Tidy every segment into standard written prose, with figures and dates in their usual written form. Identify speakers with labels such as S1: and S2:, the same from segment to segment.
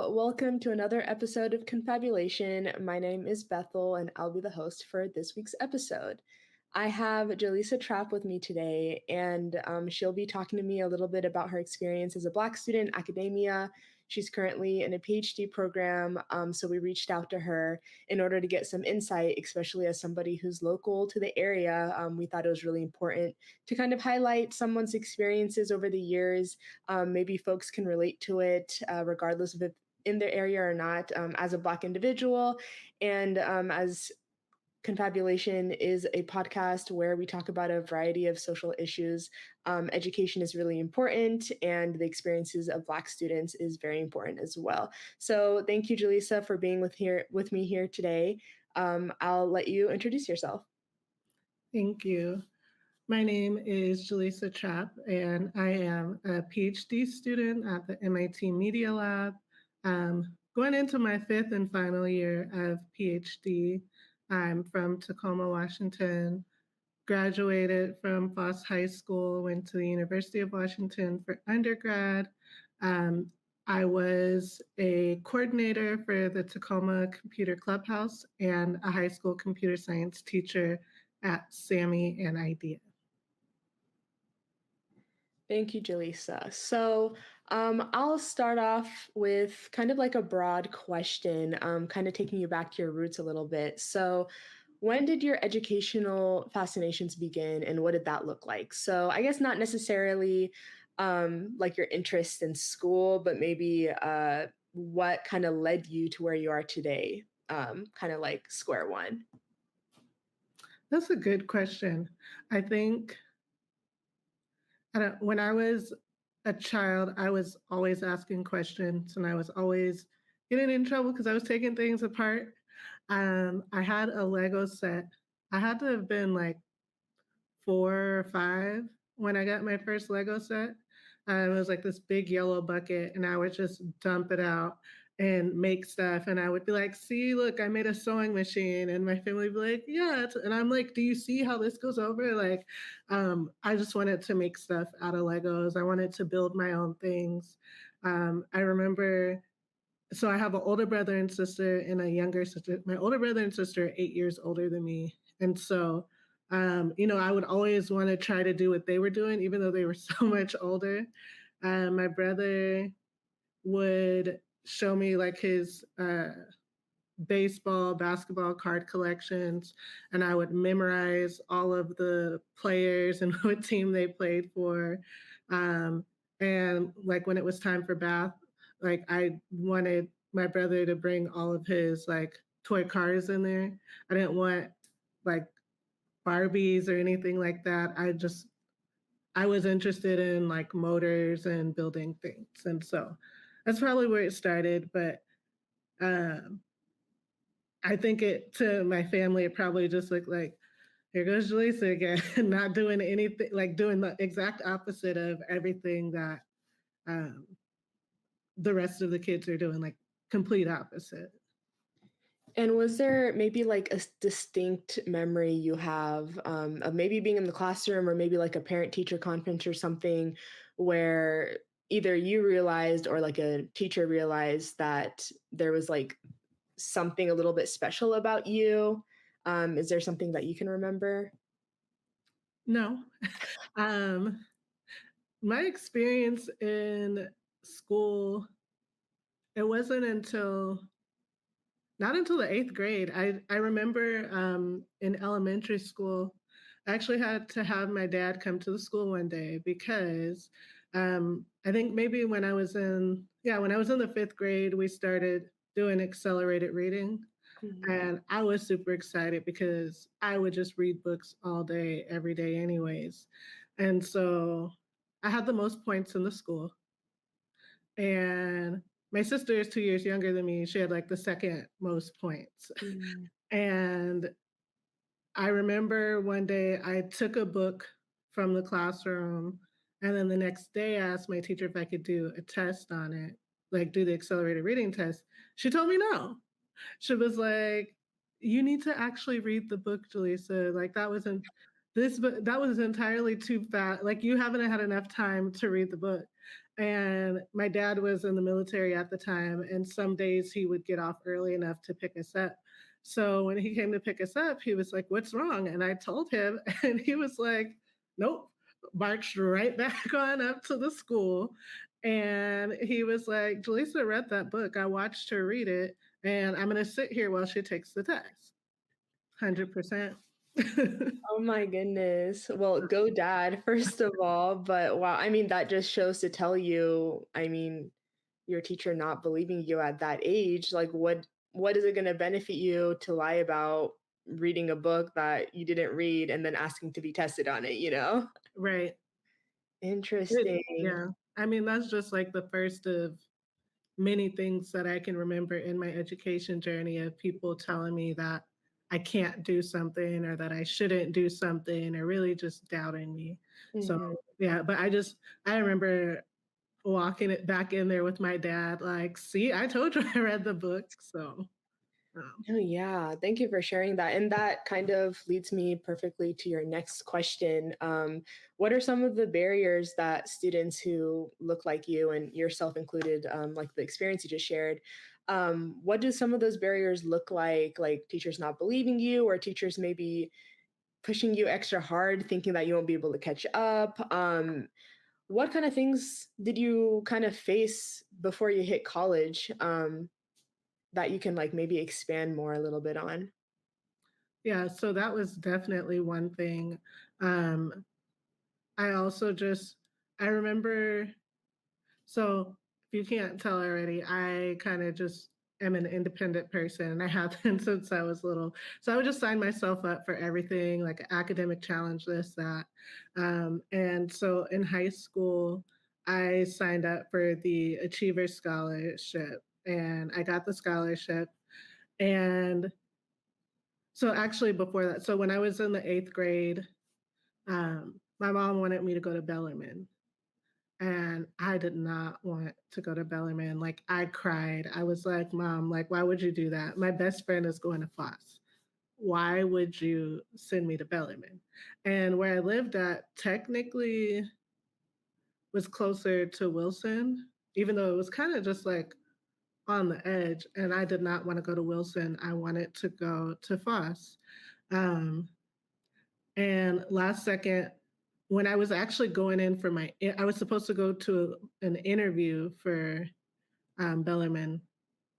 S1: welcome to another episode of Confabulation. My name is Bethel, and I'll be the host for this week's episode. I have Jaleesa Trapp with me today, and she'll be talking to me a little bit about her experience as a Black student in academia. She's currently in a PhD program, so we reached out to her in order to get some insight, especially as somebody who's local to the area. We thought it was really important to kind of highlight someone's experiences over the years. Maybe folks can relate to it, regardless of if in their area or not, as a Black individual. And as Confabulation is a podcast where we talk about a variety of social issues. Education is really important, and the experiences of Black students is very important as well. So, thank you, Jaleesa, for being with me here today. I'll let you introduce yourself.
S2: Thank you. My name is Jaleesa Trapp, and I am a PhD student at the MIT Media Lab. Going into my fifth and final year of PhD. I'm from Tacoma, Washington, graduated from Foss High School, went to the University of Washington for undergrad. I was a coordinator for the Tacoma Computer Clubhouse and a high school computer science teacher at Sammy and IDEA.
S1: Thank you, Jaleesa. So I'll start off with kind of like a broad question, kind of taking you back to your roots a little bit. So when did your educational fascinations begin, and what did that look like? So I guess not necessarily like your interest in school, but maybe what kind of led you to where you are today, kind of like square one.
S2: That's a good question. I think when I was a child, I was always asking questions and I was always getting in trouble because I was taking things apart. I had a Lego set. I had to have been like 4 or 5 when I got my first Lego set. It was like this big yellow bucket, and I would just dump it out and make stuff. And I would be like, see, look, I made a sewing machine. And my family would be like, yeah. And I'm like, do you see how this goes over? Like, I just wanted to make stuff out of Legos. I wanted to build my own things. I remember, so I have an older brother and sister and a younger sister. My older brother and sister are 8 years older than me. And so, I would always want to try to do what they were doing, even though they were so much older. My brother would show me like his baseball, basketball card collections, and I would memorize all of the players and what team they played for. And like when it was time for bath, like I wanted my brother to bring all of his like toy cars in there. I didn't want like Barbies or anything like that. I was interested in like motors and building things. And so that's probably where it started. But I think to my family, it probably just looked like, here goes Jaleesa again, not doing anything, like doing the exact opposite of everything that the rest of the kids are doing, like complete opposite.
S1: And was there maybe like a distinct memory you have of maybe being in the classroom or maybe like a parent-teacher conference or something where either you realized or like a teacher realized that there was like something a little bit special about you? Is there something that you can remember?
S2: No. My experience in school, it wasn't not until the 8th grade. I remember in elementary school, I actually had to have my dad come to the school one day because I think maybe when I was in the 5th grade, we started doing accelerated reading. Mm-hmm. And I was super excited because I would just read books all day, every day anyways. And so I had the most points in the school. And my sister is 2 years younger than me. She had like the second most points. Mm. And I remember one day I took a book from the classroom, and then the next day I asked my teacher if I could do a test on it, like do the accelerated reading test. She told me no. She was like, you need to actually read the book, Jaleesa. Like that was entirely too fast. Like you haven't had enough time to read the book. And my dad was in the military at the time, and some days he would get off early enough to pick us up. So when he came to pick us up, he was like, "What's wrong?" And I told him, and he was like, "Nope." Marched right back on up to the school. And he was like, "Jaleesa read that book. I watched her read it, and I'm going to sit here while she takes the test." 100%.
S1: Oh my goodness. Well, go dad, first of all, but wow, I mean, that just shows to tell you, I mean, your teacher not believing you at that age, like what is it going to benefit you to lie about reading a book that you didn't read and then asking to be tested on it, you know?
S2: Right.
S1: Interesting.
S2: Yeah. I mean, that's just like the first of many things that I can remember in my education journey of people telling me that I can't do something or that I shouldn't do something or really just doubting me. So,
S1: Mhm.
S2: yeah, but I remember walking it back in there with my dad, like, see, I told you I read the book. So, um,
S1: Oh, yeah. Thank you for sharing that. And that kind of leads me perfectly to your next question. What are some of the barriers that students who look like you and yourself included, like the experience you just shared, what do some of those barriers look like? Like teachers not believing you, or teachers maybe pushing you extra hard, thinking that you won't be able to catch up? What kind of things did you kind of face before you hit college? That you can like maybe expand more a little bit on?
S2: yeah, so that was definitely one thing. Um, I also just, I remember So, if you can't tell already, I kind of just am an independent person and I have been since I was little. So I would just sign myself up for everything, like academic challenge, this, that. And so in high school, I signed up for the Achiever Scholarship and I got the scholarship. And so actually before that, so when I was in the eighth grade, my mom wanted me to go to Bellarmine. And I did not want to go to Bellarmine. Like, I cried. I was like, "Mom, like, why would you do that? My best friend is going to Foss. Why would you send me to Bellarmine?" And where I lived at technically was closer to Wilson, even though it was kind of just like on the edge. And I did not want to go to Wilson. I wanted to go to Foss. Um, and last second, when I was actually going in for I was supposed to go to an interview for Bellarmine.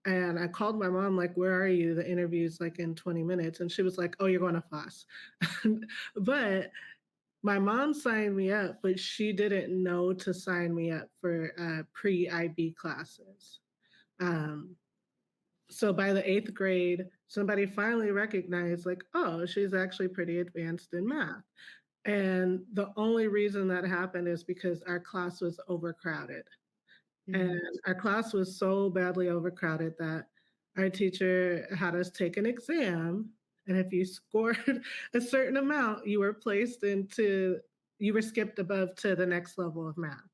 S2: And I called my mom, like, "Where are you? The interview's like in 20 minutes." And she was like, "Oh, you're going to Foss." But my mom signed me up, but she didn't know to sign me up for pre IB classes. Um, so by the eighth grade, somebody finally recognized, like, oh, she's actually pretty advanced in math. And the only reason that happened is because our class was overcrowded. And
S1: Mhm.
S2: our class was so badly overcrowded that our teacher had us take an exam. And if you scored a certain amount, you were skipped above to the next level of math.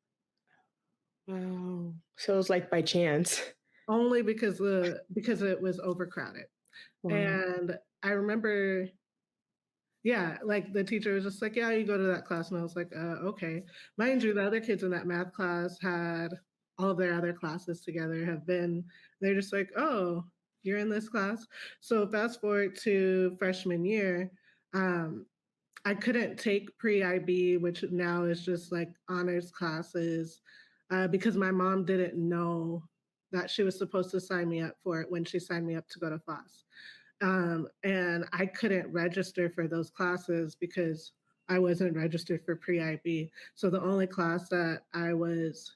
S1: Wow. So it was like by chance.
S2: Only because it was overcrowded.
S1: Wow.
S2: And I remember, yeah, like the teacher was just like, "Yeah, you go to that class." And I was like, okay." Mind you, the other kids in that math class had all of their other classes together, they're just like, "Oh, you're in this class." So fast forward to freshman year, um, I couldn't take pre IB, which now is just like honors classes, because my mom didn't know that she was supposed to sign me up for it when she signed me up to go to FOSS. And I couldn't register for those classes because I wasn't registered for pre IB. So the only class that I was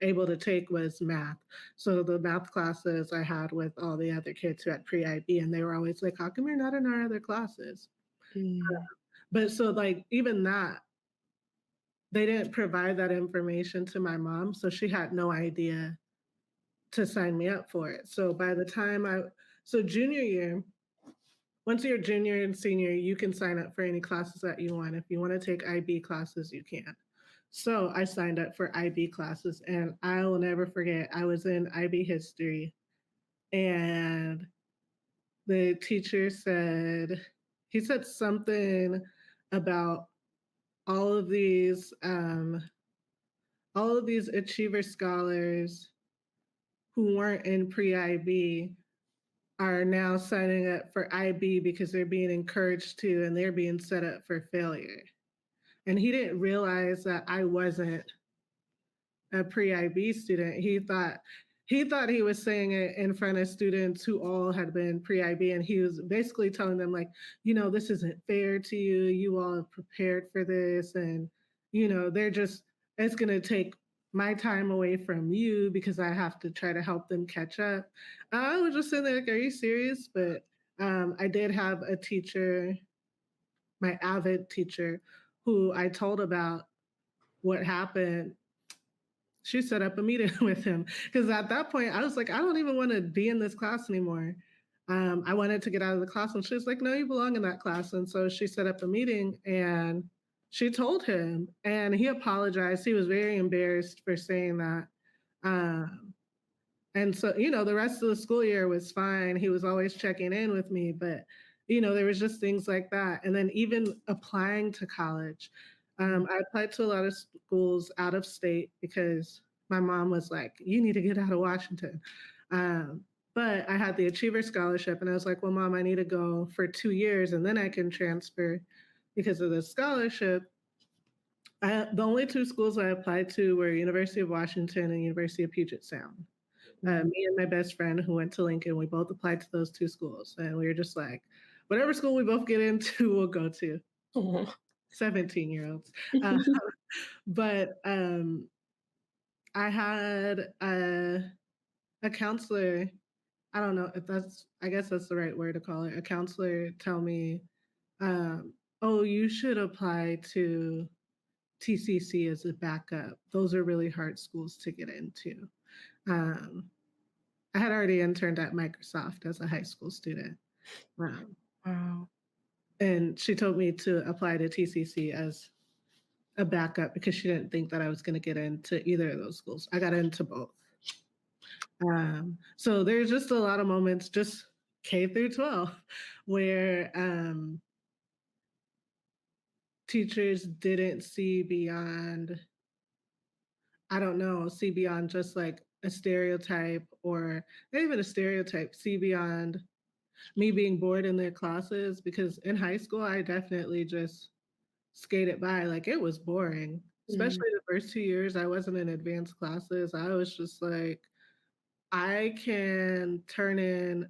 S2: able to take was math. So the math classes I had with all the other kids who had pre IB, and they were always like, "How come you're not in our other classes?"
S1: Mm.
S2: But so, like, even that, they didn't provide that information to my mom. So she had no idea to sign me up for it. So by the time so junior year, once you're junior and senior, you can sign up for any classes that you want. If you want to take IB classes, you can. So I signed up for IB classes, and I will never forget, I was in IB history, and the teacher he said something about all of these, all of these achiever scholars who weren't in pre-IB are now signing up for IB because they're being encouraged to and they're being set up for failure. And he didn't realize that I wasn't a pre-IB student. He thought he was saying it in front of students who all had been pre-IB, and he was basically telling them like, this isn't fair to you. You all have prepared for this, and they're just it's gonna take my time away from you because I have to try to help them catch up. I was just sitting there like, are you serious? But I did have a teacher, my avid teacher, who I told about what happened. She set up a meeting with him because at that point I was like, I don't even want to be in this class anymore. I wanted to get out of the class, and she was like, no, you belong in that class. And so she set up a meeting and she told him, and he apologized. He was very embarrassed for saying that. Um, and so, the rest of the school year was fine. He was always checking in with me, but, there was just things like that. And then even applying to college, I applied to a lot of schools out of state because my mom was like, you need to get out of Washington. Um, but I had the Achiever Scholarship, and I was like, well, Mom, I need to go for 2 years and then I can transfer because of the scholarship. The only two schools I applied to were University of Washington and University of Puget Sound.
S1: Mm.
S2: Me and my best friend who went to Lincoln, we both applied to those two schools. And we were just like, whatever school we both get into, we'll go to.
S1: Oh.
S2: 17-year-olds. Uh, but I had a counselor, I don't know if I guess that's the right word to call it, a counselor tell me, oh, you should apply to TCC as a backup. Those are really hard schools to get into. Um, I had already interned at Microsoft as a high school student. Um,
S1: Wow.
S2: and she told me to apply to TCC as a backup because she didn't think that I was going to get into either of those schools. I got into both. So there's just a lot of moments, just K through 12, where teachers didn't see beyond, I don't know, see beyond just like a stereotype, or not even a stereotype, see beyond me being bored in their classes. Because in high school, I definitely just skated by. Like, it was boring,
S1: Mm.
S2: especially the first 2 years. I wasn't in advanced classes. I was just like, I can turn in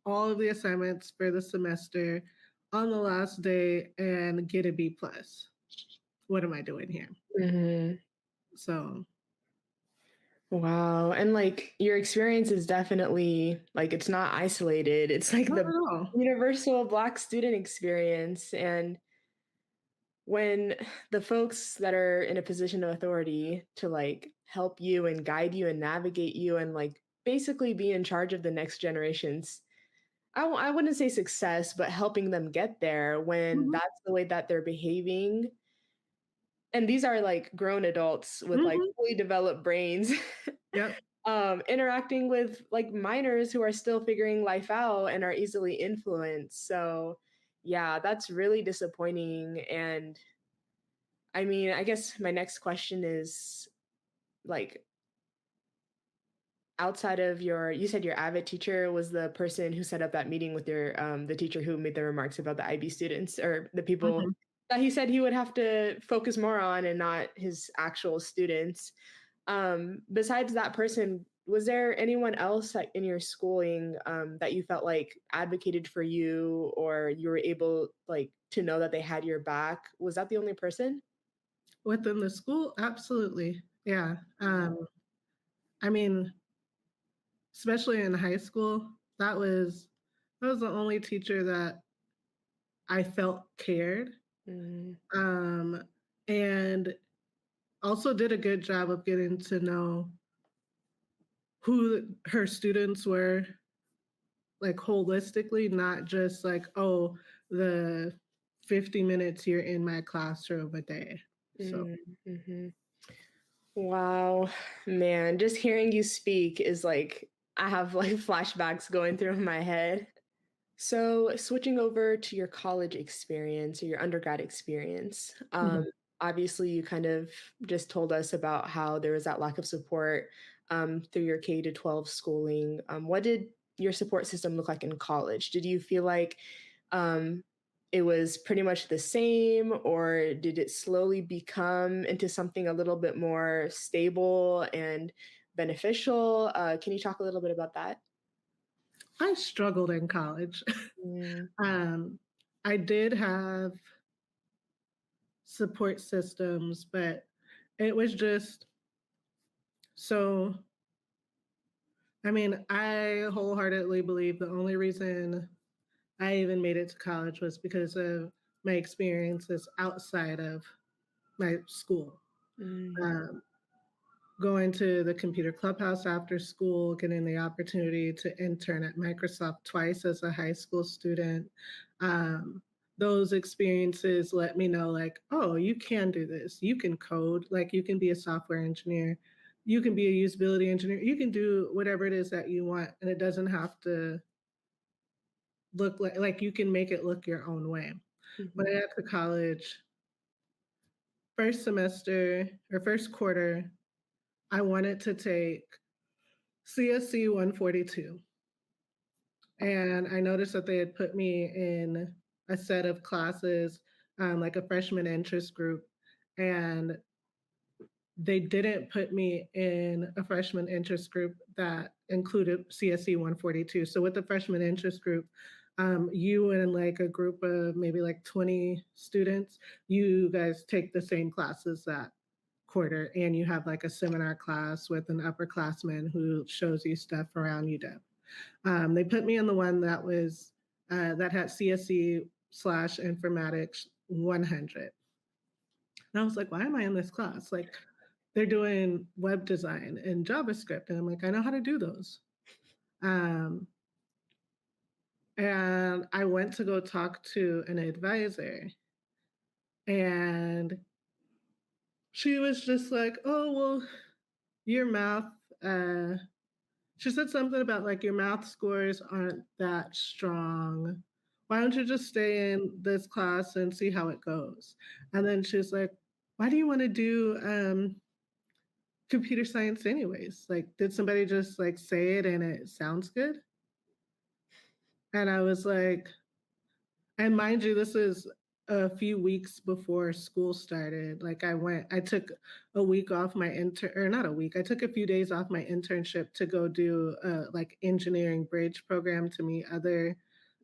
S2: all of the assignments for the semester on the last day and get a B plus. What am I doing here?
S1: Mhm.
S2: So,
S1: Wow. And like your experience is definitely like it's not isolated. It's like
S2: not
S1: the
S2: at all.
S1: universal Black student experience. And when the folks that are in a position of authority to like help you and guide you and navigate you and like basically be in charge of the next generations, I wouldn't say success, but helping them get there when
S2: Mhm,
S1: that's the way that they're behaving. And these are like grown adults with like
S2: mhm,
S1: fully developed brains.
S2: yep.
S1: Interacting with like minors who are still figuring life out and are easily influenced. So, yeah, that's really disappointing. And I mean, I guess my next question is like, outside of you said your avid teacher was the person who set up that meeting with your the teacher who made the remarks about the IB students or the people
S2: Mhm.
S1: that he said he would have to focus more on and not his actual students. Besides that person, was there anyone else like in your schooling that you felt like advocated for you or you were able like to know that they had your back? Was that the only person?
S2: Within the school, absolutely. Yeah. I mean, especially in high school, that was the only teacher that I felt cared.
S1: Mm,
S2: Um, and also did a good job of getting to know who her students were, like holistically, not just like, oh, the 50 minutes you're in my classroom a day. So,
S1: mm, mhm. Wow, man, just hearing you speak is like I have like flashbacks going through my head. So, switching over to your college experience or your undergrad experience,
S2: mhm.
S1: obviously you kind of just told us about how there was that lack of support through your K to 12 schooling. What did your support system look like in college? Did you feel like um, it was pretty much the same, or did it slowly become into something a little bit more stable and beneficial? Can you talk a little bit about that?
S2: I struggled in college.
S1: Mm,
S2: um, I did have support systems, but it was just so. I mean, I wholeheartedly believe the only reason I even made it to college was because of my experiences outside of my school.
S1: mm,
S2: Um, Going to the computer clubhouse after school, getting the opportunity to intern at Microsoft twice as a high school student. Um, those experiences let me know, like, oh, you can do this. You can code, like, you can be a software engineer, you can be a usability engineer, you can do whatever it is that you want. And it doesn't have to look like you can make it look your own way. When
S1: mhm,
S2: I got to college, first semester or first quarter, I wanted to take CSC 142. And I noticed that they had put me in a set of classes, like a freshman interest group. And they didn't put me in a freshman interest group that included CSC 142. So with the freshman interest group, you and like a group of maybe like 20 students, you guys take the same classes that quarter, and you have like a seminar class with an upperclassman who shows you stuff around UW. They put me in the one that was that had CSC slash informatics 100. And I was like, why am I in this class? Like, they're doing web design and JavaScript. And I'm like, I know how to do those. Um, and I went to go talk to an advisor, and she was just like, oh, well, your math, uh, she said something about like your math scores aren't that strong. Why don't you just stay in this class and see how it goes? And then she's like, why do you want to do computer science anyways? Like, did somebody just like say it and it sounds good? And I was like, and mind you, this is a few weeks before school started. Like I took a week off my intern, or not a week, I took a few days off my internship to go do a like engineering bridge program to meet other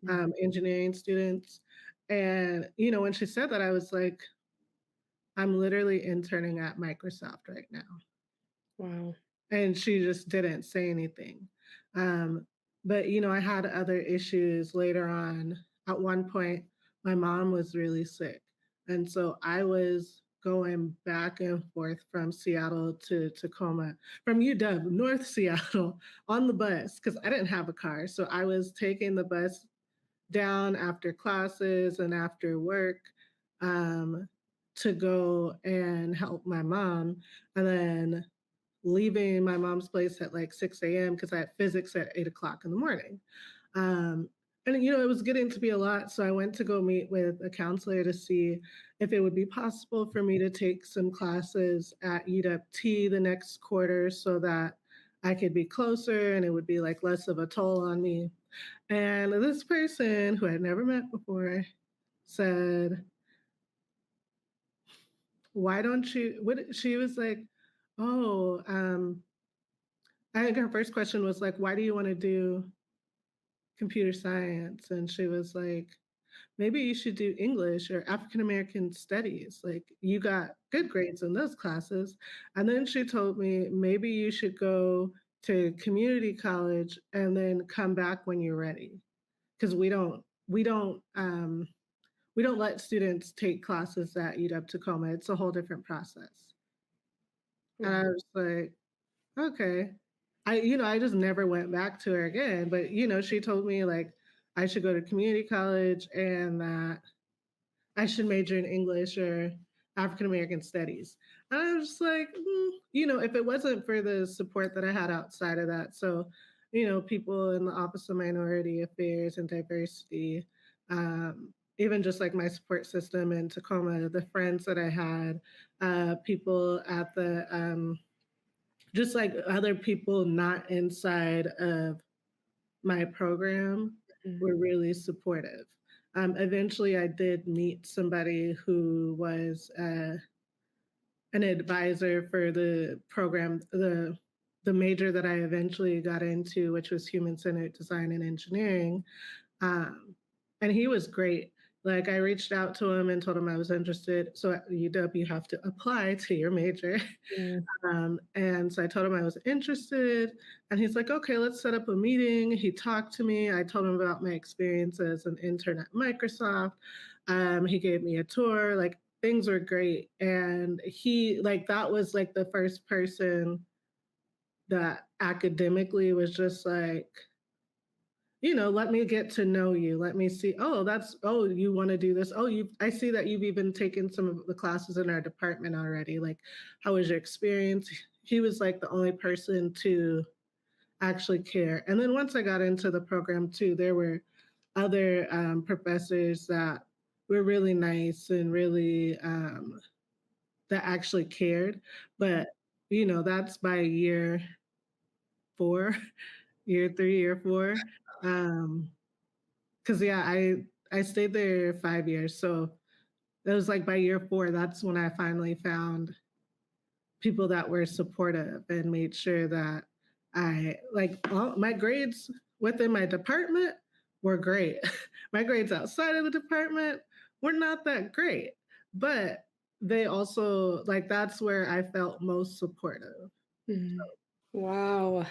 S1: mm.
S2: engineering students. And, you know, when she said that, I was like, I'm literally interning at Microsoft right now.
S1: Wow.
S2: And she just didn't say anything. Um, but you know, I had other issues later on. At one point, my mom was really sick, and so I was going back and forth from Seattle to Tacoma, from UW, North Seattle, on the bus because I didn't have a car. So I was taking the bus down after classes and after work um, to go and help my mom, and then leaving my mom's place at like 6 a.m. because I had physics at 8 o'clock in the morning. Um, and you know, it was getting to be a lot. So I went to go meet with a counselor to see if it would be possible for me to take some classes at UW the next quarter so that I could be closer and it would be like less of a toll on me. And this person who I'd never met before said, why don't you, what, she was like, oh, I think her first question was like, why do you want to do computer science? And she was like, maybe you should do English or African American studies. Like, you got good grades in those classes. And then she told me, maybe you should go to community college and then come back when you're ready. Because we don't let students take classes at UW Tacoma. It's a whole different process. And I
S1: Wow.
S2: was like, okay. I just never went back to her again. But, you know, she told me like I should go to community college and that I should major in English or African American studies. And I was just like, you know, if it wasn't for the support that I had outside of that. So, you know, people in the Office of Minority Affairs and Diversity, even just like my support system in Tacoma, the friends that I had, people at the just like other people not inside of my program
S1: Mm,
S2: were really supportive. Eventually, I did meet somebody who was an advisor for the program, the major that I eventually got into, which was human centered design and engineering. Um, and he was great. Like I reached out to him and told him I was interested. So at UW, you have to apply to your major.
S1: mm,
S2: And so I told him I was interested, and he's like, okay, let's set up a meeting. He talked to me. I told him about my experience as an intern at Microsoft. He gave me a tour. Like things were great. And he, like, that was like the first person that academically was just like, let me get to know you. Let me see. Oh, you want to do this? Oh, I see that you've even taken some of the classes in our department already. Like, how was your experience? He was like the only person to actually care. And then once I got into the program too, there were other professors that were really nice and really that actually cared. But, that's by year 4, year 3, year 4. Um, 'Cause yeah, I stayed there 5 years, so it was like by year 4, that's when I finally found people that were supportive and made sure that all my grades within my department were great. My grades outside of the department were not that great, but they also that's where I felt most supportive.
S1: mm. Wow.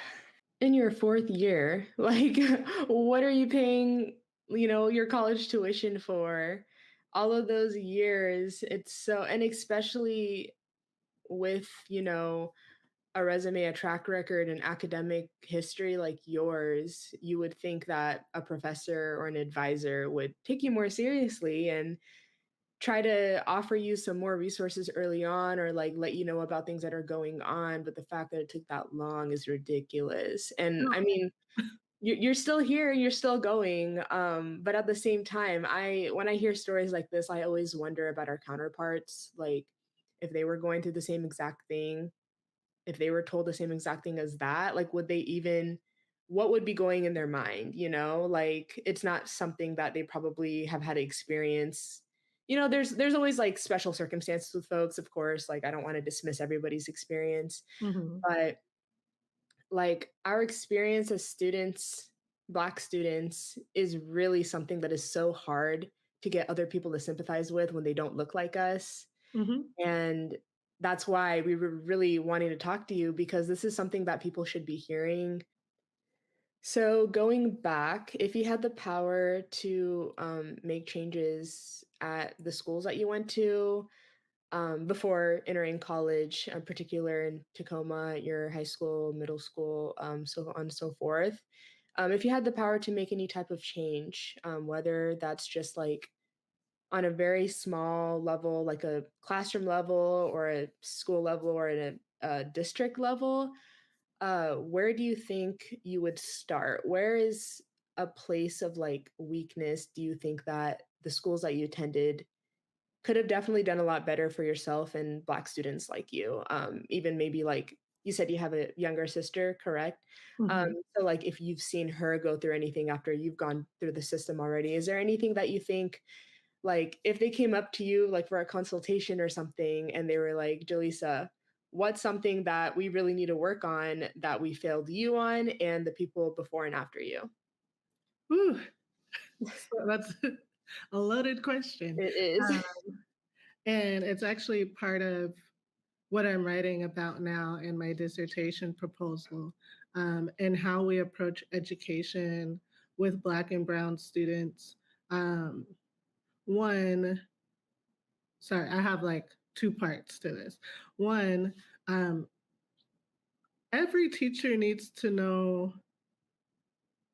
S1: In your fourth year, like, what are you paying, your college tuition for? All of those years, it's so, and especially with, a resume, a track record, and academic history like yours, you would think that a professor or an advisor would take you more seriously and try to offer you some more resources early on or like let you know about things that are going on. But the fact that it took that long is ridiculous. And I mean, you're still here, you're still going. But at the same time, when I hear stories like this, I always wonder about our counterparts, like if they were going through the same exact thing, if they were told the same exact thing as that, like would they even what would be going in their mind, Like it's not something that they probably have had to experience. There's always like special circumstances with folks, of course. Like I don't want to dismiss everybody's experience,
S2: Mhm,
S1: but like our experience as students, Black students, is really something that is so hard to get other people to sympathize with when they don't look like us.
S2: mhm,
S1: And that's why we were really wanting to talk to you because this is something that people should be hearing. So, going back, if you had the power to make changes at the schools that you went to before entering college, in particular in Tacoma, your high school, middle school, so on and so forth, if you had the power to make any type of change, whether that's just like on a very small level, like a classroom level or a school level or in a district level, where do you think you would start? Where is a place of like weakness do you think that the schools that you attended could have definitely done a lot better for yourself and Black students like you? Even maybe like you said you have a younger sister, correct?
S2: mhm.
S1: So like if you've seen her go through anything after you've gone through the system already, is there anything that you think like, if they came up to you, like, for a consultation or something, and they were like, "Jaleesa, what's something that we really need to work on that we failed you on and the people before and after you?"
S2: Whew, so that's a loaded question.
S1: It is.
S2: Uh, and it's actually part of what I'm writing about now in my dissertation proposal, and how we approach education with Black and Brown students. Um, one, sorry, I have like two parts to this. One, um, every teacher needs to know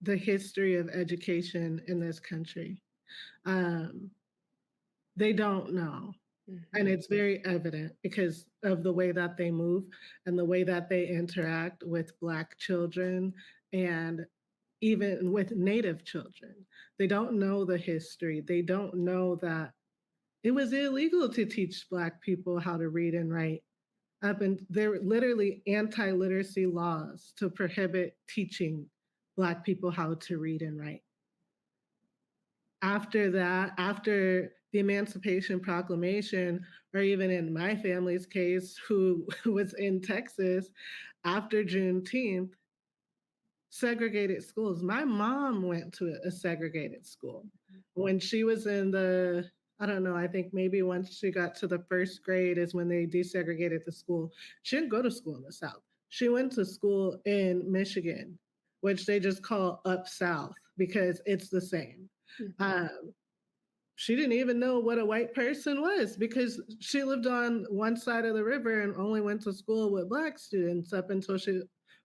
S2: the history of education in this country. Um, they don't know. And
S1: Mhm,
S2: it's very evident because of the way that they move and the way that they interact with Black children. And even with Native children. They don't know the history. They don't know that it was illegal to teach Black people how to read and write. Up and there were literally anti-literacy laws to prohibit teaching Black people how to read and write. After that, after the Emancipation Proclamation, or even in my family's case, who was in Texas, after Juneteenth, segregated schools. My mom went to a segregated school when she was in the, I don't know, I think maybe once she got to the first grade is when they desegregated the school. She didn't go to school in the South. She went to school in Michigan, which they just call up South because it's the same. Um, she didn't even know what a white person was because she lived on one side of the river and only went to school with Black students up until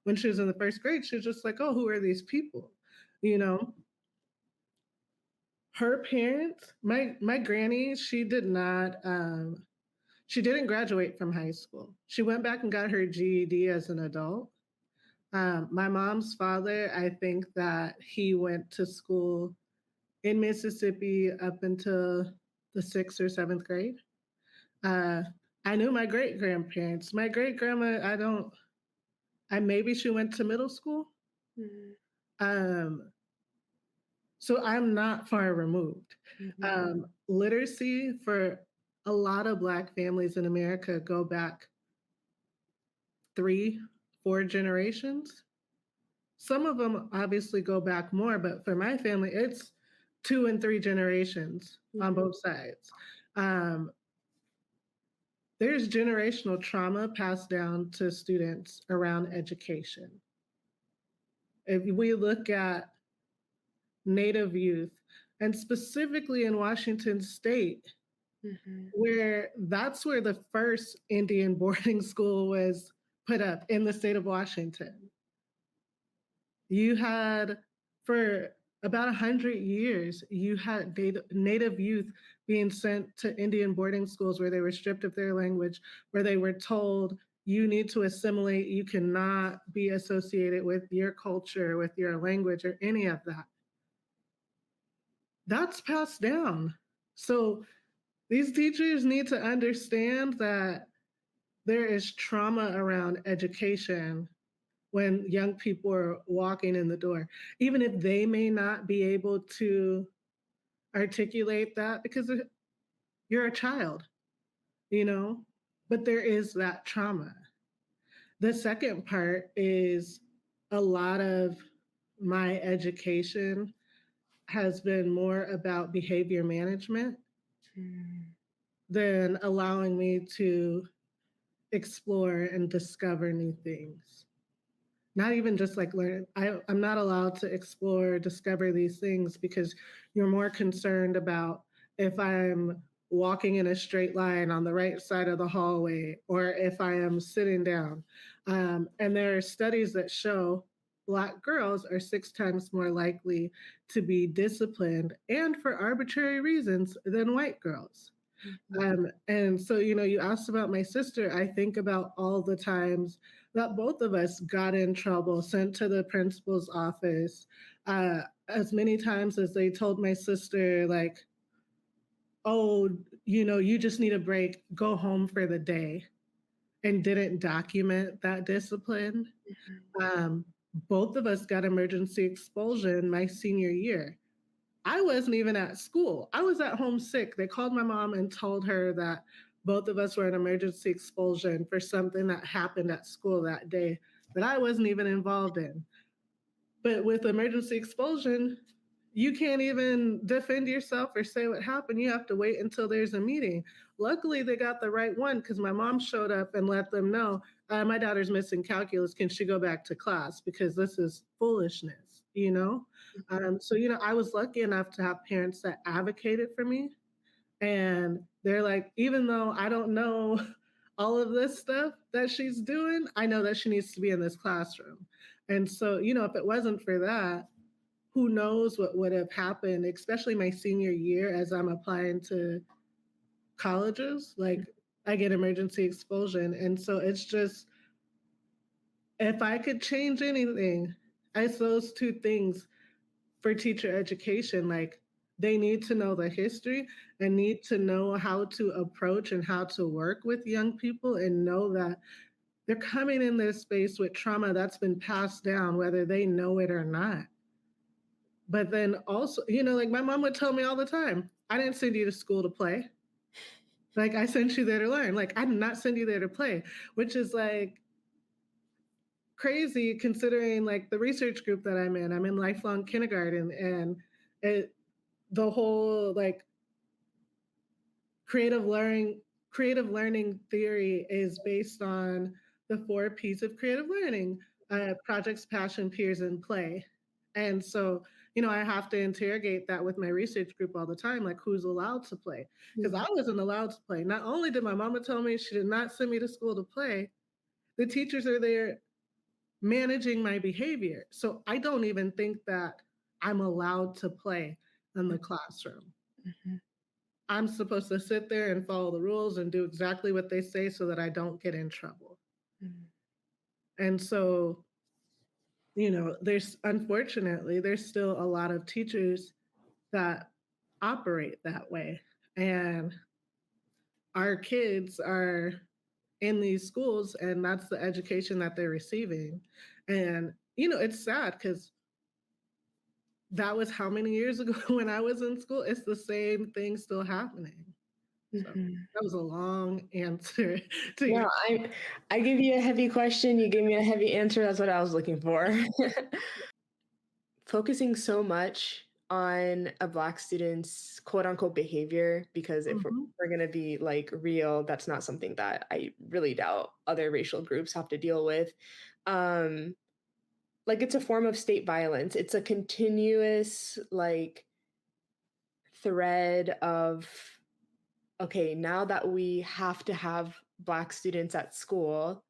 S2: when she was in the first grade. She was just like, oh, who are these people? You know, her parents, my granny, she didn't graduate from high school. She went back and got her GED as an adult. My mom's father, I think that he went to school in Mississippi up until the sixth or seventh grade. Uh, I knew my great grandparents. My great grandma, maybe she went to middle school.
S1: Mhm.
S2: Um, so I'm not far removed. Literacy for a lot of Black families in America go back 3, 4 generations. Some of them obviously go back more, but for my family, it's 2 and 3 generations on both sides. Um, there's generational trauma passed down to students around education. If we look at Native youth, and specifically in Washington State, where that's where the first Indian boarding school was put up in the state of Washington. You had, for about 100 years, you had Native youth being sent to Indian boarding schools where they were stripped of their language, where they were told, you need to assimilate, you cannot be associated with your culture, with your language, or any of that. That's passed down. So these teachers need to understand that there is trauma around education when young people are walking in the door, even if they may not be able to articulate that because you're a child, you know, but there is that trauma. The second part is a lot of my education has been more about behavior management than allowing me to explore and discover new things. Not even just like learn. I'm not allowed to explore, discover these things because you're more concerned about if I'm walking in a straight line on the right side of the hallway or if I am sitting down. And there are studies that show Black girls are 6 times more likely to be disciplined and for arbitrary reasons than white girls. And so, you asked about my sister. I think about all the times that both of us got in trouble, sent to the principal's office, uh, as many times as they told my sister, like, oh, you just need a break, go home for the day, and didn't document that discipline. Um, Both of us got emergency expulsion my senior year. I wasn't even at school. I was at home sick. They called my mom and told her that both of us were in emergency expulsion for something that happened at school that day that I wasn't even involved in. But with emergency expulsion, you can't even defend yourself or say what happened. You have to wait until there's a meeting. Luckily, they got the right one because my mom showed up and let them know my daughter's missing calculus. Can she go back to class? Because this is foolishness, you know? So, I was lucky enough to have parents that advocated for me. And they're like, even though I don't know all of this stuff that she's doing, I know that she needs to be in this classroom. And so, if it wasn't for that, who knows what would have happened, especially my senior year as I'm applying to colleges. Like, I get emergency expulsion. And so it's just, if I could change anything, It's those two things for teacher education. Like they need to know the history and need to know how to approach and how to work with young people and know that they're coming in this space with trauma that's been passed down, whether they know it or not. But then also, like my mom would tell me all the time, I didn't send you to school to play. Like I sent you there to learn. Like I did not send you there to play, which is like crazy considering like the research group that I'm in. I'm in lifelong kindergarten, and it the whole like creative learning creative learning theory is based on the 4 P's of creative learning: projects, passion, peers, and play. And so, I have to interrogate that with my research group all the time, like who's allowed to play, because I wasn't allowed to play. Not only did my mama tell me she did not send me to school to play, the teachers are there managing my behavior, so I don't even think that I'm allowed to play in the classroom.
S1: Mm-hmm.
S2: I'm supposed to sit there and follow the rules and do exactly what they say so that I don't get in trouble.
S1: Mm-hmm.
S2: And so, there's still a lot of teachers that operate that way. And our kids are in these schools, and that's the education that they're receiving. And, it's sad because that was how many years ago when I was in school? It's the same thing still happening. So
S1: Mm-hmm.
S2: that was a long answer to your.
S1: No, I give you a heavy question, you give me a heavy answer. That's what I was looking for. Focusing so much on a Black student's quote unquote behavior, because if
S2: Mhm.
S1: we're going to be like real, that's not something that I really doubt other racial groups have to deal with. Um, like it's a form of state violence. It's a continuous like thread of, okay, now that we have to have Black students at school,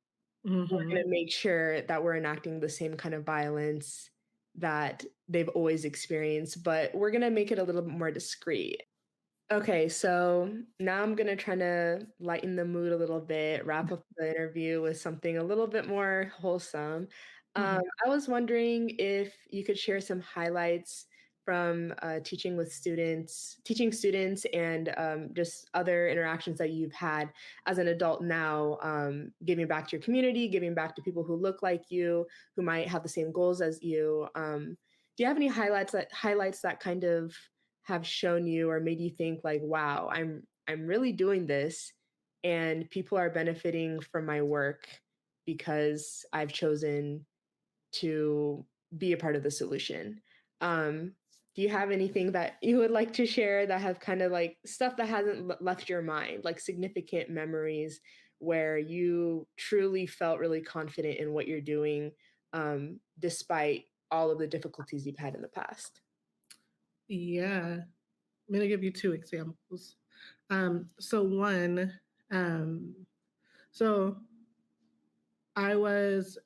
S1: we're
S2: Mhm.
S1: gonna make sure that we're enacting the same kind of violence that they've always experienced, but we're gonna make it a little bit more discreet. Okay, so now I'm gonna try to lighten the mood a little bit, wrap up the interview with something a little bit more wholesome.
S2: Mhm.
S1: I was wondering if you could share some highlights from teaching students, and just other interactions that you've had as an adult now, giving back to your community, giving back to people who look like you, who might have the same goals as you. Do you have any highlights that kind of have shown you or made you think like, wow, I'm really doing this and people are benefiting from my work because I've chosen to be a part of the solution? um do you have anything that you would like to share that have kind of like stuff that hasn't left your mind, like significant memories where you truly felt really confident in what you're doing, despite all of the difficulties you've had in the past?
S2: Yeah. I'm going to give you 2 examples. So one, um, so I was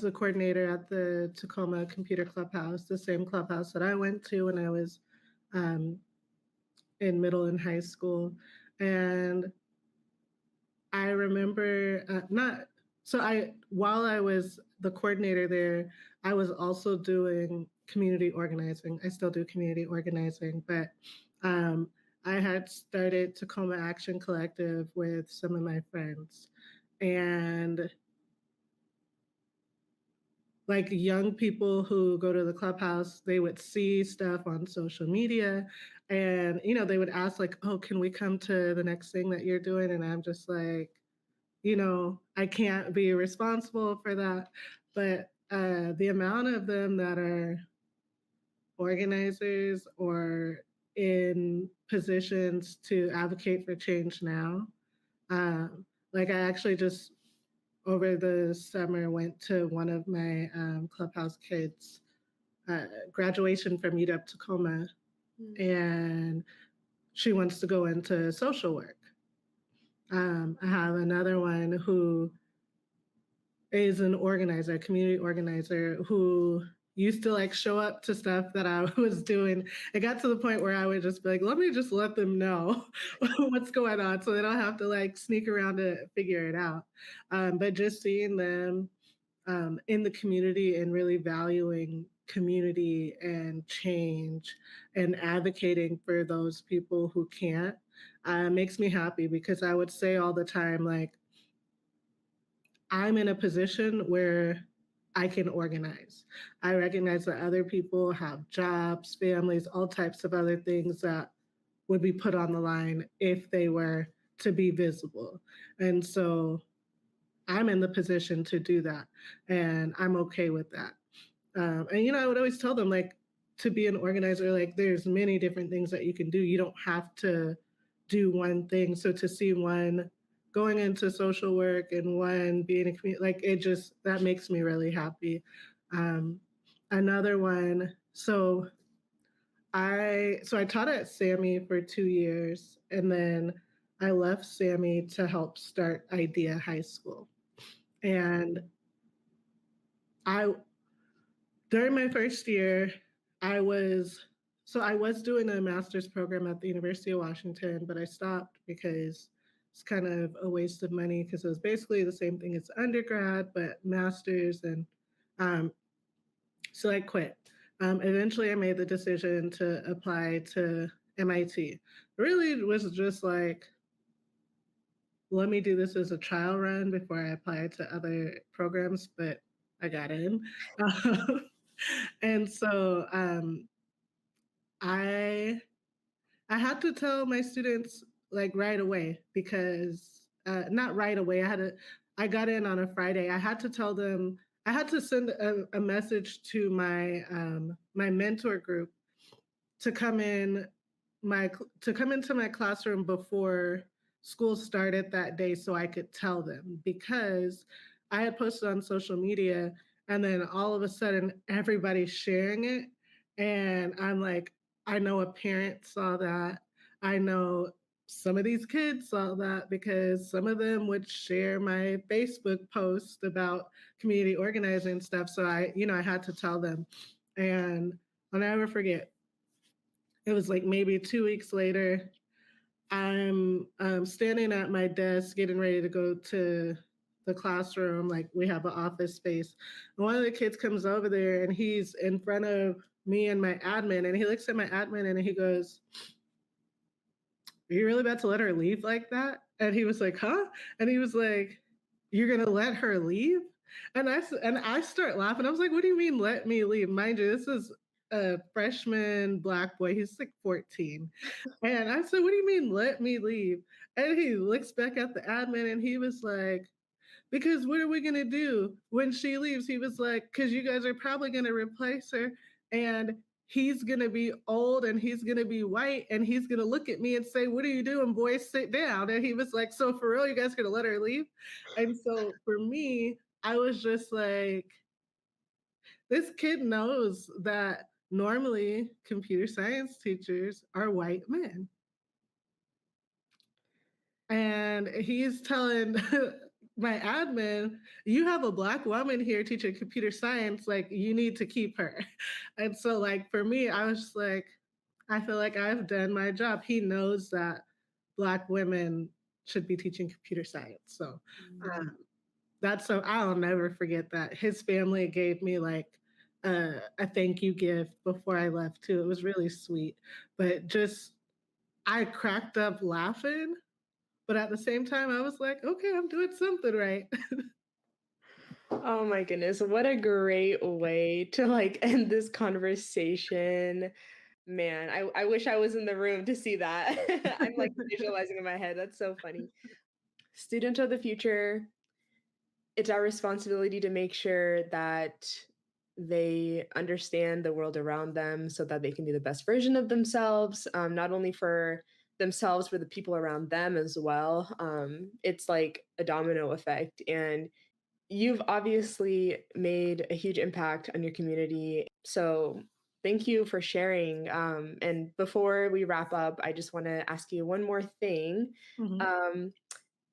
S2: the coordinator at the Tacoma Computer Clubhouse, the same clubhouse that I went to when I was um, in middle and high school. And I remember not so I while I was the coordinator there, I was also doing community organizing. I still do community organizing, but um, I had started Tacoma Action Collective with some of my friends, and like young people who go to the clubhouse, they would see stuff on social media, and they would ask like, "Oh, can we come to the next thing that you're doing?" And I'm just like, I can't be responsible for that. But the amount of them that are organizers or in positions to advocate for change now, like I actually just over the summer went to one of my clubhouse kids' graduation from UW Tacoma,
S1: Mm.
S2: and she wants to go into social work. I have another one who is an organizer, a community organizer who used to like show up to stuff that I was doing. It got to the point where I would just be like, let me just let them know what's going on so they don't have to like sneak around to figure it out. But just seeing them in the community and really valuing community and change and advocating for those people who can't makes me happy because I would say all the time, like, I'm in a position where I can organize. I recognize that other people have jobs, families, all types of other things that would be put on the line if they were to be visible. And so I'm in the position to do that. And I'm okay with that. And, you know, I would always tell them, like, to be an organizer, like, there's many different things that you can do. You don't have to do one thing. So to see one going into social work and one being a community, like, it just, that makes me really happy. Um, Another one, so I taught at Sammy for 2 years, and then I left Sammy to help start Idea High School. And I during my first year, I was I was doing a master's program at the University of Washington, but I stopped because it's kind of a waste of money because it was basically the same thing as undergrad, but master's, and um, so I quit. Eventually, I made the decision to apply to MIT. Really was just like, let me do this as a trial run before I apply to other programs, but I got in. And so I I had to tell my students like right away because not right away. I got in on a Friday. I had to tell them I had to send a message to my mentor group to come in to come into my classroom before school started that day so I could tell them because I had posted on social media and then all of a sudden everybody's sharing it and I'm like, I know a parent saw that. I know some of these kids saw that because some of them would share my Facebook post about community organizing stuff. So I had to tell them. And I'll never forget, it was like maybe 2 weeks later. I'm standing at my desk getting ready to go to the classroom. Like we have an office space. And one of the kids comes over there and he's in front of me and my admin. And he looks at my admin and he goes, are you really about to let her leave like that? And he was like, huh? And he was like, you're going to let her leave? And I start laughing. I was like, what do you mean let me leave? Mind you, this is a freshman black boy. He's like 14. And I said, what do you mean let me leave? And he looks back at the admin and he was like, because what are we going to do when she leaves? He was like, because you guys are probably going to replace her and he's going to be old and he's going to be white and he's going to look at me and say, what are you doing, boys? Sit down. And he was like, so for real, you guys going to let her leave? And so for me, I was just like, this kid knows that normally computer science teachers are white men. And he's telling my admin, you have a black woman here teaching computer science, like you need to keep her. And so like for me, I was just like, I feel like I've done my job. He knows that black women should be teaching computer science. So
S1: Mm.
S2: um, so I'll never forget that. His family gave me like a thank you gift before I left too. It was really sweet. But just I cracked up laughing, but at the same time, I was like, okay, I'm doing something right.
S1: Oh my goodness, what a great way to like end this conversation. Man, I wish I was in the room to see that. I'm like visualizing in my head. That's so funny. Student of the future, it's our responsibility to make sure that they understand the world around them so that they can be the best version of themselves, not only for themselves, for the people around them as well. It's like a domino effect. And you've obviously made a huge impact on your community. So thank you for sharing. And before we wrap up, I just want to ask you one more thing.
S2: Mhm.
S1: Um,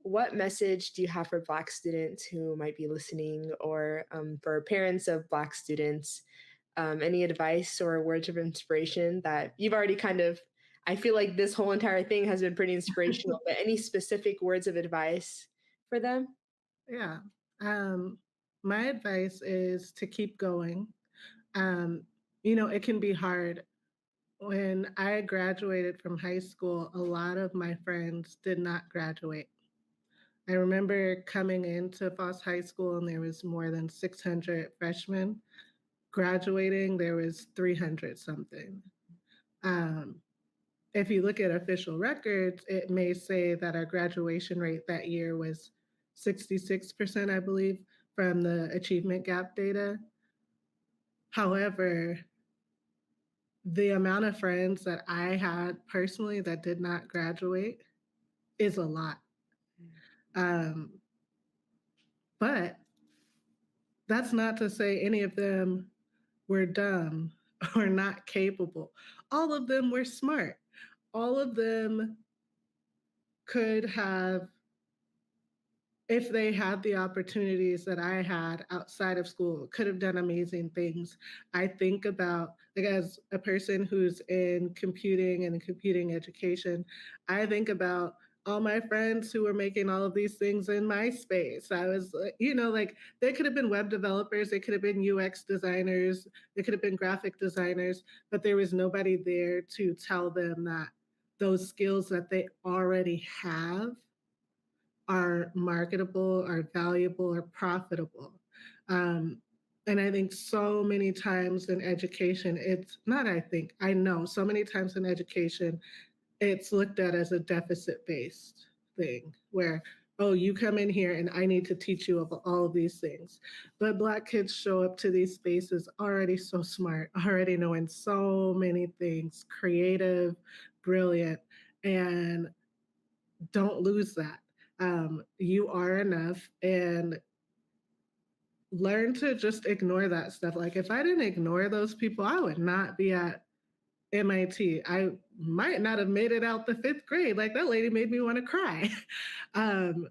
S1: what message do you have for Black students who might be listening, or for parents of Black students? Any advice or words of inspiration that you've already kind of, I feel like this whole entire thing has been pretty inspirational, but any specific words of advice for them?
S2: Yeah. Um, My advice is to keep going. Um, you know, it can be hard. When I graduated from high school, a lot of my friends did not graduate. I remember coming into Foss High School and there was more than 600 freshmen. Graduating, there was 300 something. Um, if you look at official records, it may say that our graduation rate that year was 66%, I believe, from the achievement gap data. However, the amount of friends that I had personally that did not graduate is a lot. Um, but that's not to say any of them were dumb or not capable. All of them were smart. All of them could have, if they had the opportunities that I had outside of school, could have done amazing things. I think about, like, as a person who's in computing and computing education, I think about all my friends who were making all of these things in MySpace. I was, like, they could have been web developers, they could have been UX designers, they could have been graphic designers, but there was nobody there to tell them that those skills that they already have are marketable, are valuable, are profitable. Um, and I think so many times in education, it's not, I think, I know so many times in education, it's looked at as a deficit based thing where, oh, you come in here and I need to teach you all of these things. But Black kids show up to these spaces already so smart, already knowing so many things, creative, brilliant, and don't lose that. You are enough, and learn to just ignore that stuff. Like, if I didn't ignore those people, I would not be at MIT. I might not have made it out the fifth grade. Like, that lady made me want to cry. um,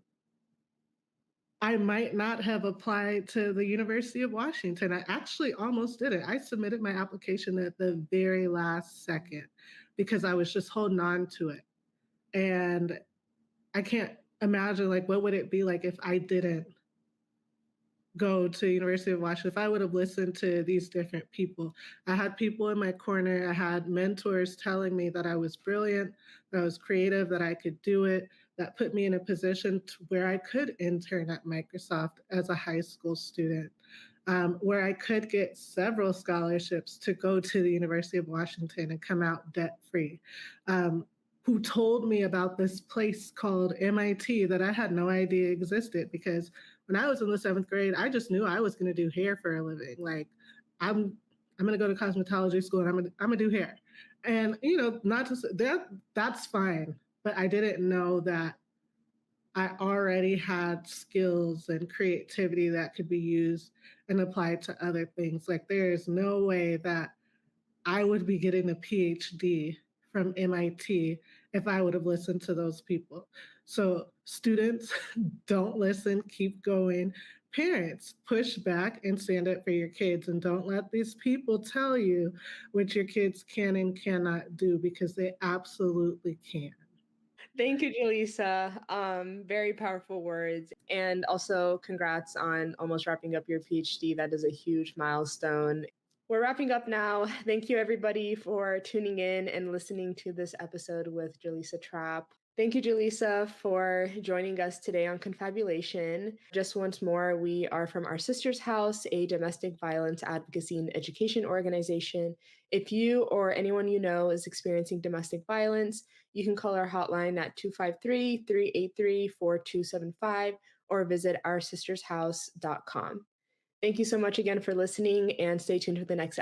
S2: I might not have applied to the University of Washington. I actually almost did it. I submitted my application at the very last second because I was just holding on to it. And I can't imagine, like, what would it be like if I didn't go to University of Washington, if I would have listened to these different people. I had people in my corner. I had mentors telling me that I was brilliant, that I was creative, that I could do it. That put me in a position where I could intern at Microsoft as a high school student, where I could get several scholarships to go to the University of Washington and come out debt free. Who told me about this place called MIT that I had no idea existed, because when I was in the seventh grade, I just knew I was going to do hair for a living. Like, I'm going to go to cosmetology school and I'm going to do hair. And, not just that's fine. But I didn't know that I already had skills and creativity that could be used and applied to other things. Like, there is no way that I would be getting a PhD from MIT if I would have listened to those people. So, students, don't listen, keep going. Parents, push back and stand up for your kids, and don't let these people tell you what your kids can and cannot do, because they absolutely can.
S1: Thank you, Jaleesa. Very powerful words. And also, congrats on almost wrapping up your PhD. That is a huge milestone. We're wrapping up now. Thank you, everybody, for tuning in and listening to this episode with Jaleesa Trapp. Thank you, Jaleesa, for joining us today on Confabulation. Just once more, we are from Our Sister's House, a domestic violence advocacy and education organization. If you or anyone you know is experiencing domestic violence, you can call our hotline at 253-383-4275 or visit oursistershouse.com. Thank you so much again for listening, and stay tuned for the next episode.